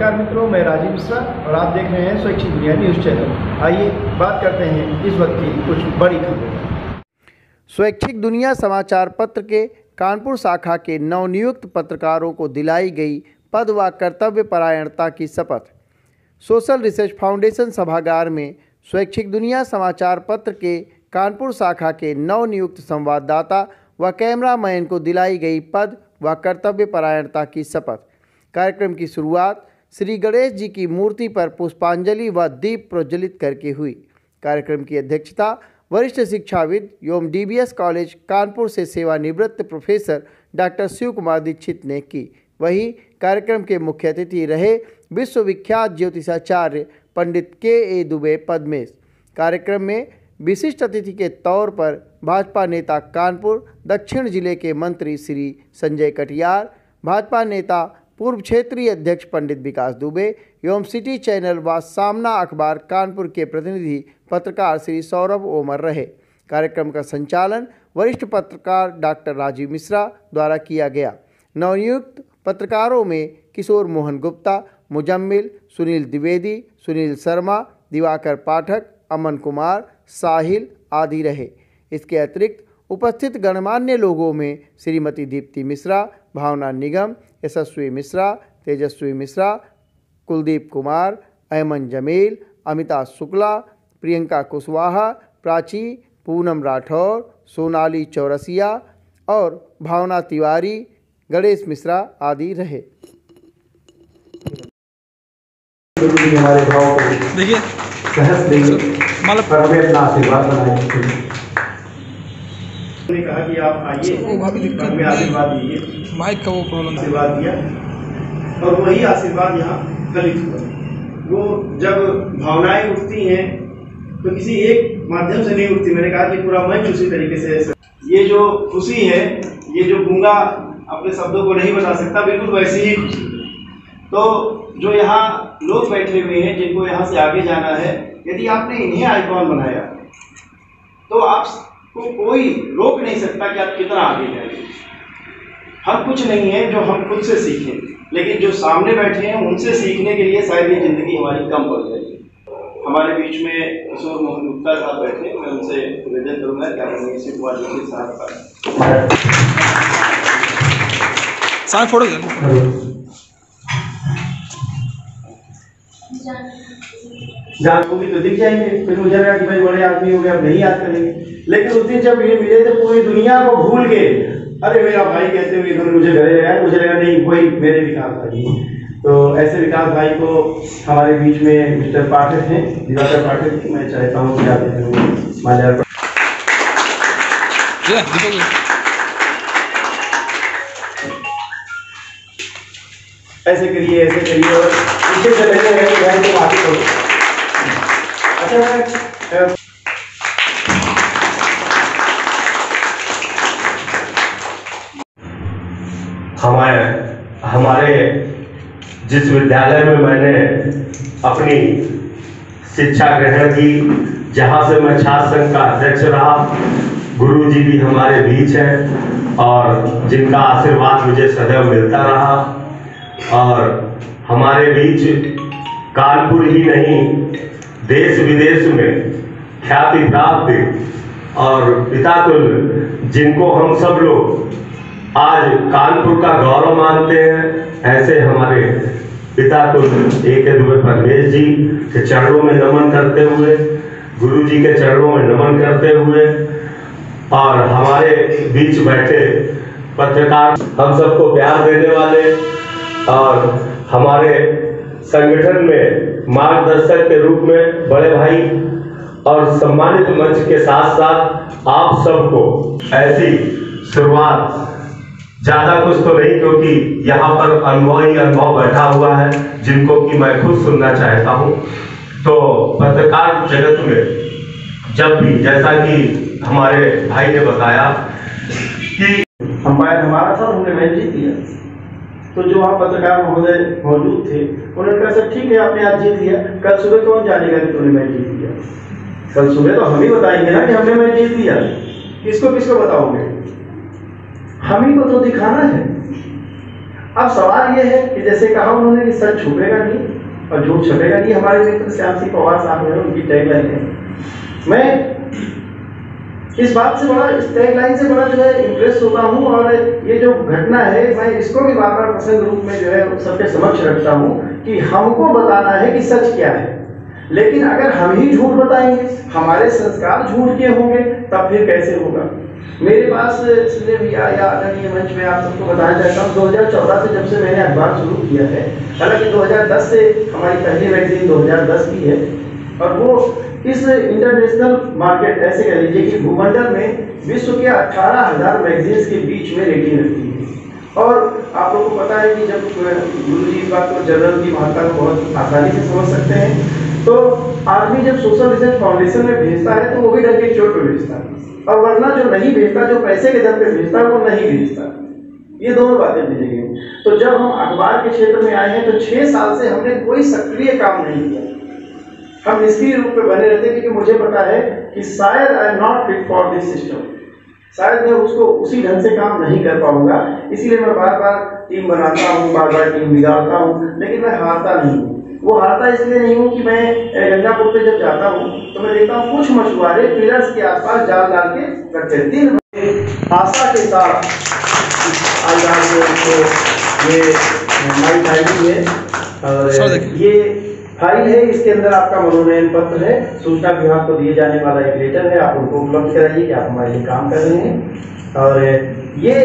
नमस्कार मित्रों, मैं राजीव मिश्रा और आप देख रहे हैं स्वैच्छिक दुनिया न्यूज़ चैनल। आइए बात करते हैं इस वक्त की कुछ बड़ी खबरें। स्वैच्छिक दुनिया समाचार पत्र के कानपुर शाखा के नवनियुक्त पत्रकारों को दिलाई गई पद व कर्तव्य परायणता की शपथ। सोशल रिसर्च फाउंडेशन सभागार में स्वैच्छिक दुनिया समाचार पत्र के कानपुर शाखा के नवनियुक्त संवाददाता व कैमरामैन को दिलाई गई पद व कर्तव्य परायणता की शपथ। कार्यक्रम की शुरुआत श्री गणेश जी की मूर्ति पर पुष्पांजलि व दीप प्रज्वलित करके हुई। कार्यक्रम की अध्यक्षता वरिष्ठ शिक्षाविद एवं डीबीएस कॉलेज कानपुर से सेवानिवृत्त प्रोफेसर डॉक्टर शिव कुमार दीक्षित ने की। वहीं कार्यक्रम के मुख्य अतिथि रहे विश्वविख्यात ज्योतिषाचार्य पंडित के दुबे पद्मेश। कार्यक्रम में विशिष्ट अतिथि के तौर पर भाजपा नेता कानपुर दक्षिण जिले के मंत्री श्री संजय कटियार, भाजपा नेता पूर्व क्षेत्रीय अध्यक्ष पंडित विकास दुबे एवं सिटी चैनल व सामना अखबार कानपुर के प्रतिनिधि पत्रकार श्री सौरभ ओमर रहे। कार्यक्रम का संचालन वरिष्ठ पत्रकार डॉक्टर राजीव मिश्रा द्वारा किया गया। नवनियुक्त पत्रकारों में किशोर मोहन गुप्ता, मुजम्मिल, सुनील द्विवेदी, सुनील शर्मा, दिवाकर पाठक, अमन कुमार, साहिल आदि रहे। इसके अतिरिक्त उपस्थित गणमान्य लोगों में श्रीमती दीप्ति मिश्रा, भावना निगम, यशस्वी मिश्रा, तेजस्वी मिश्रा, कुलदीप कुमार, अयमन जमील, अमिता शुक्ला, प्रियंका कुशवाहा, प्राची, पूनम राठौर, सोनाली चौरसिया और भावना तिवारी, गणेश मिश्रा आदि रहे। हमारे भाव को देखिए सहस देंगे पर हमें अपना आशीर्वाद बनाए। उन्होंने कहा कि आप आइए, हमें आशीर्वाद दीजिए। माइक का वो प्रॉब्लम आशीर्वाद दिया और वही आशीर्वाद यहाँ फलित हुआ। वो जब भावनाएं उठती हैं तो किसी एक माध्यम से नहीं उठती। मैंने कहा कि पूरा मंच उसी तरीके से, ये जो खुशी है, ये जो गूंगा अपने शब्दों को नहीं बता सकता, बिल्कुल वैसी ही खुशी। तो जो यहाँ लोग बैठे हुए हैं जिनको यहाँ से आगे जाना है, यदि आपने इन्हें आइकॉन बनाया तो आपको कोई रोक नहीं सकता कि आप कितना आगे जाएंगे। हम कुछ नहीं है जो हम खुद से सीखें, लेकिन जो सामने बैठे हैं उनसे सीखने के लिए शायद ये जिंदगी हमारी कम पड़ जाएगी। हमारे बीच में किशोर मोहन गुप्ता साहब बैठे, मैं उनसे निवेदन करूँगा कि आप शिव कुमार जी साहब का साथ फोटो जहाँ को भी तो दिख जाएंगे, फिर मुझे लगा कि भाई बड़े आदमी हो गए, अब नहीं याद करेंगे। लेकिन उस दिन जब ये मिले थे पूरी दुनिया को भूल के, अरे मेरा भाई कहते हुए इन्होंने मुझे गले लगाया। मुझे लगा नहीं कोई मेरे विकास भाई। तो ऐसे विकास भाई को हमारे बीच में मिस्टर पाठक हैं, दिवाकर पाठक, मैं चाहता हूँ कि आप माल्यार्पण ऐसे करिए, ऐसे करिए और पीछे से लगे हैं कि भाई तुम आगे करो। अच्छा, हमारे जिस विद्यालय में मैंने अपनी शिक्षा ग्रहण की, जहाँ से मैं छात्र संघ का अध्यक्ष रहा, गुरु जी भी हमारे बीच हैं और जिनका आशीर्वाद मुझे सदैव मिलता रहा। और हमारे बीच कानपुर ही नहीं, देश विदेश में ख्याति प्राप्त और पितातुल्य जिनको हम सब लोग आज कानपुर का गौरव मानते हैं, ऐसे हमारे पितातुल्य के दुबे पद्मेश जी के चरणों में नमन करते हुए, गुरु जी के चरणों में नमन करते हुए, और हमारे बीच बैठे पत्रकार, हम सबको प्यार देने वाले और हमारे संगठन में मार्गदर्शक के रूप में बड़े भाई और सम्मानित मंच के साथ साथ आप सबको ऐसी शुरुआत, ज्यादा कुछ तो नहीं क्योंकि यहाँ पर अनुभव ही अनुभव बैठा हुआ है जिनको कि मैं खुद सुनना चाहता हूँ। तो पत्रकार जगत में जब भी, जैसा कि हमारे भाई ने बताया कि अंपायर हमारा था, हमने मैच जीत लिया। तो जो वहाँ पत्रकार महोदय मौजूद थे उन्होंने कहा सर ठीक है आपने आज जीत लिया, कल सुबह कौन जानेगा कि तूने मैच जीत लिया? कल सुबह तो हम ही बताएंगे ना कि हमने मैच जीत लिया। किसको किसको बताओगे? हम ही को तो दिखाना है। अब सवाल ये है कि जैसे कहा उन्होंने कि सच छुपेगा नहीं और झूठ छपेगा नहीं। हमारे मित्र श्याम सिंह पवार साहब हैं, उनकी टैगलाइन है। मैं इस बात से बड़ा, इस टैगलाइन से बड़ा जो है इम्प्रेस होता हूँ, और ये जो घटना है मैं इसको भी बार बार प्रसंग रूप में जो है सबके समक्ष रखता हूँ कि हमको बताना है कि सच क्या है। लेकिन अगर हम ही झूठ बताएंगे, हमारे संस्कार झूठ के होंगे, तब फिर कैसे होगा। मेरे पास इसलिए भैया या आदरणीय मंच में आप सबको बताना चाहता हूँ, 2014 से जब से मैंने अखबार शुरू किया है, हालांकि 2010 से हमारी पहली मैगजीन 2010 की है, और वो इस इंटरनेशनल मार्केट, ऐसे कह लीजिए कि भूमंडल में विश्व के 18,000 मैगजीन्स के बीच में रेटिंग रखती है। और आप लोगों को पता है कि जब गुरु जी इस बात को जर्नल की महत्ता को बहुत आसानी से समझ सकते हैं, तो आदमी जब सोशल रिसर्च फाउंडेशन में भेजता है तो वो भी डर के चोट पे भेजता है, और वरना जो नहीं भेजता, जो पैसे के दम पे भेजता है, वो नहीं भेजता। ये दोनों बातें मिलेंगी। तो जब हम अखबार के क्षेत्र में आए हैं तो 6 साल से हमने कोई सक्रिय काम नहीं किया। हम निष्क्रिय रूप में बने रहते, क्योंकि मुझे पता है कि शायद I am not fit for this system, शायद मैं उसको उसी ढंग से काम नहीं कर पाऊंगा। इसीलिए मैं बार बार टीम बनाता हूँ, बार बार टीम बिगाड़ता हूँ, लेकिन मैं हारता नहीं हूँ। वो हारता इसलिए नहीं हूँ कि मैं गंगापुर पे जब जाता हूँ तो मैं देखता हूँ कुछ मछुआरे पिलर्स के आसपास जाल डाल के रखते हैं। 3 बजे आशा के साथ ये माई फाइल है, और ये फाइल है, इसके अंदर आपका मनोनयन पत्र है, सूचना विभाग को दिए जाने वाला एक लेटर है, आप उनको उपलब्ध कराइए कि आप हमारे लिए काम कर रहे हैं। और ये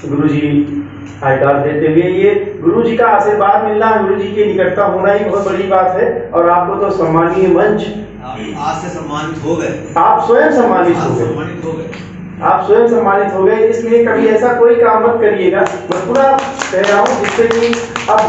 गुरुजी आई कार्ड देते हुए, ये गुरुजी का आशीर्वाद मिलना, गुरुजी की निकटता होना ही बहुत बड़ी बात है। और आपको तो सम्मानीय मंच, आज से सम्मानित हो गए, आप स्वयं सम्मानित हो गए, आप स्वयं सम्मानित हो गए। इसलिए कभी ऐसा कोई काम मत करिएगा, मैं पूरा कह रहा हूँ, जिससे कि अब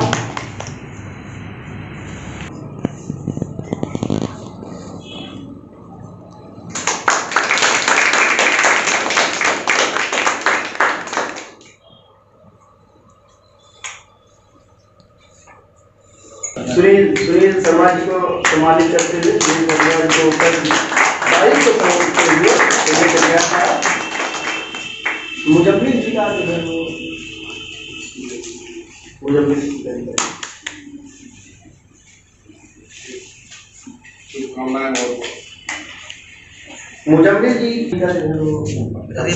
सुनील शर्मा जी को सम्मानित करते हुए, सुनील शर्मा जी को ऊपर बाइक को समर्पित हुए मुजम्मिल जी का जो है वो मुजम्मिल जी का जो है वो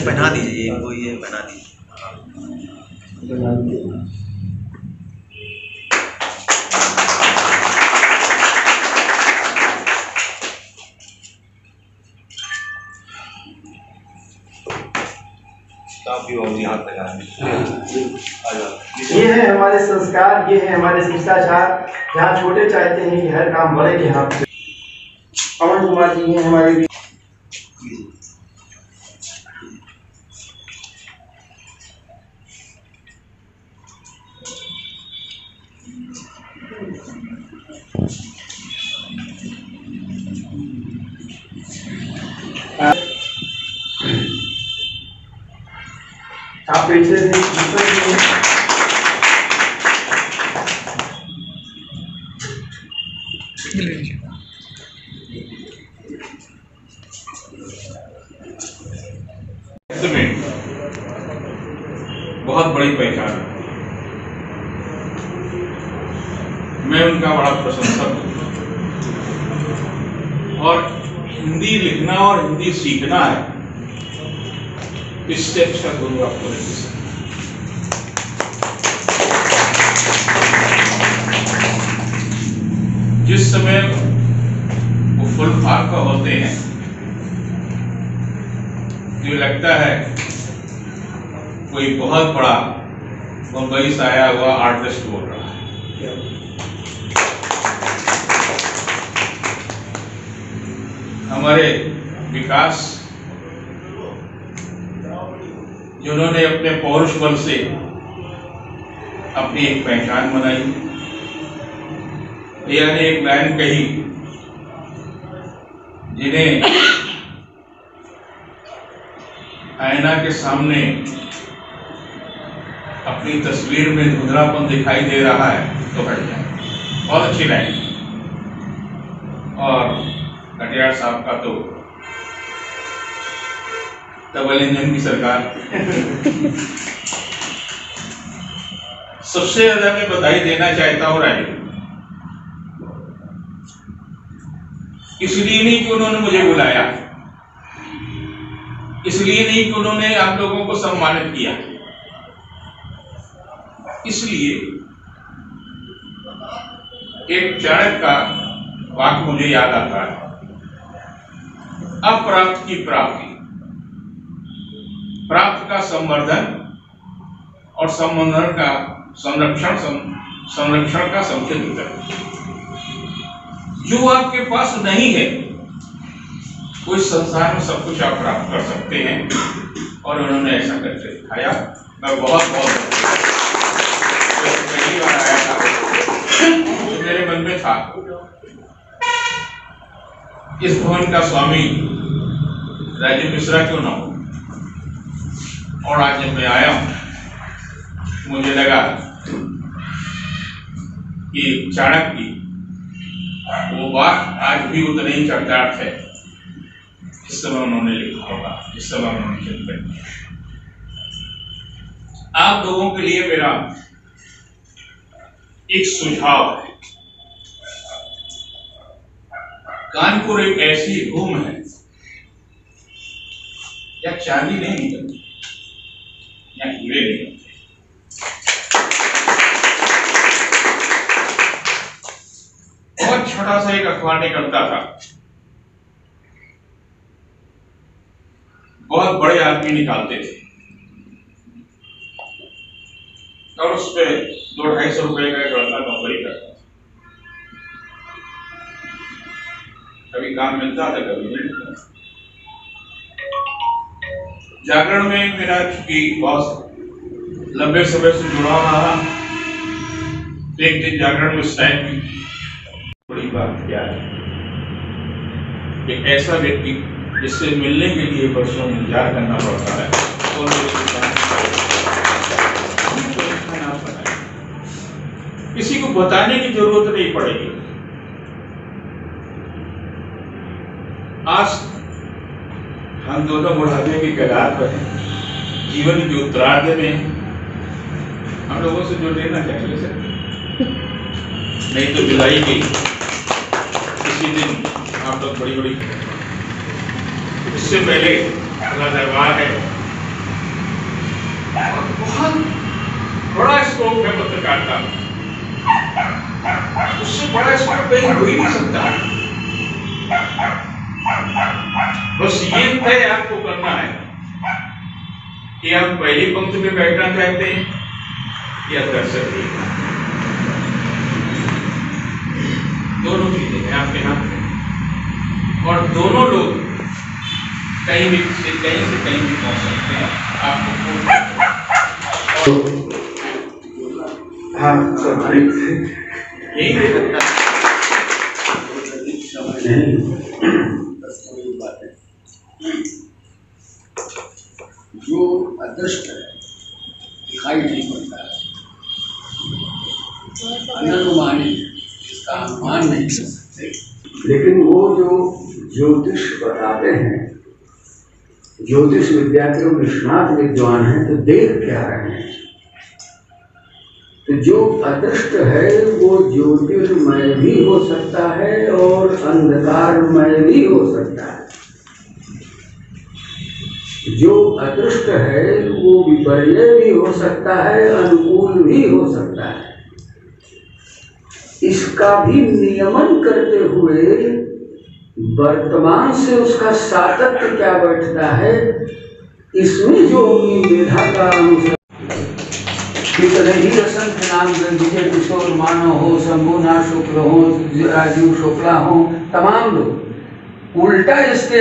बना दीजिए, इनको ये बना दीजिए। ये है हमारे संस्कार, ये है हमारे शिष्टाचार, जहाँ छोटे चाहते हैं कि हर काम बड़े के हाथ से। अमन कुमार जी हैं हमारे भी। आप पैसे से बहुत बड़ी पहचान है। मैं उनका बड़ा प्रशंसक हूँ, और हिंदी लिखना और हिंदी सीखना है, इससे अच्छा गुरु आपको नहीं मिल सकता। जिस समय वो फुल फाका होते हैं, ये लगता है कोई बहुत बड़ा मुंबई से आया हुआ आर्टिस्ट बोल रहा है। हमारे विकास, जिन्होंने अपने पौरुष बल से अपनी एक पहचान बनाई, यानी एक लाइन कही, जिन्हें आईना के सामने अपनी तस्वीर में धुंधलापन दिखाई दे रहा है तो हट जाए। बहुत अच्छी लाइन। और कटियार साहब का तो डबल इंजन की सरकार। सबसे ज्यादा मैं बधाई देना चाहता हूँ रानी, इसलिए नहीं कि उन्होंने मुझे बुलाया, इसलिए नहीं कि उन्होंने आप लोगों को सम्मानित किया, इसलिए एक चाणक्य का वाक्य मुझे याद आता है, अप्राप्त की प्राप्ति, प्राप्त का संवर्धन और संवर्धन का संरक्षण, संरक्षण का समुचित वितरण। जो आपके पास नहीं है वो इस संसार में सब कुछ आप प्राप्त कर सकते हैं, और उन्होंने ऐसा करके दिखाया। मैं बहुत पहली बार आया था तो मेरे मन में था इस भवन का स्वामी राजीव मिश्रा क्यों ना हो, और आज जब मैं आया हूं मुझे लगा कि चाणक्य की वो बात आज भी उतनी ही चरितार्थ है जिस समय उन्होंने लिखा होगा, जिस समय उन्होंने चिंतन किया। आप लोगों के लिए मेरा एक सुझाव है, कानपुर एक ऐसी भूमि है या चांदी नहीं निकलती या हीरे निकलते, बहुत छोटा सा एक अखबार निकलता था, बहुत बड़े आदमी निकालते थे, और उस पे 200-250 रुपए का एक लड़का नौकरी करता था। कभी काम मिलता था, कभी नहीं मिलता। जागरण में मेरा चूंकि बहुत लंबे समय से जुड़ा रहा, एक दिन जागरण में स्टैंड की बड़ी बात क्या है, एक ऐसा व्यक्ति जिससे मिलने के लिए वर्षों इंतजार करना पड़ता है, किसी को बताने की जरूरत नहीं पड़ेगी। आज हम दोनों बुढ़ापे की कगार पर हैं, जीवन के उत्तरार्ध में, हम लोगों से जो लेना चाहिए सर, नहीं तो विदाई की किसी दिन आप लोग बड़ी बड़ी, इससे पहले अगला दरबार है, बहुत बड़ा स्कोप है पत्रकारिता, उससे बड़ा स्कोप कहीं हो ही नहीं सकता। बस ये तय आपको करना है कि आप पहली पंक्ति में बैठना चाहते हैं या दर्शक देखना, दोनों चीजें हैं आपके हाथ में, और दोनों लोग कहीं से कहीं भी पहुंच सकते हैं। आपको हाँ यही दे सकता है। जो अदृष्ट है, दिखाई नहीं पड़ता है, अनुमानी है, इसका अनुमान नहीं कर सकते, लेकिन वो जो ज्योतिष बताते हैं, ज्योतिष विद्या के निष्णात विद्वान हैं, तो देख क्या रहे हैं, तो जो अदृष्ट है वो ज्योतिर्मय भी हो सकता है और अंधकारमय भी हो सकता है। जो अदृष्ट है वो विपर्य भी हो सकता है, अनुकूल भी हो सकता है। इसका भी नियमन करते हुए वर्तमान से उसका सातत्य क्या बैठता है, इसमें जो मेधा का अनुसार असंख्य नाम विजय किशोर मानव हो, शंभुनाथ शुक्ल हो, राजीव शुक्ला हो, तमाम लोग उल्टा इसके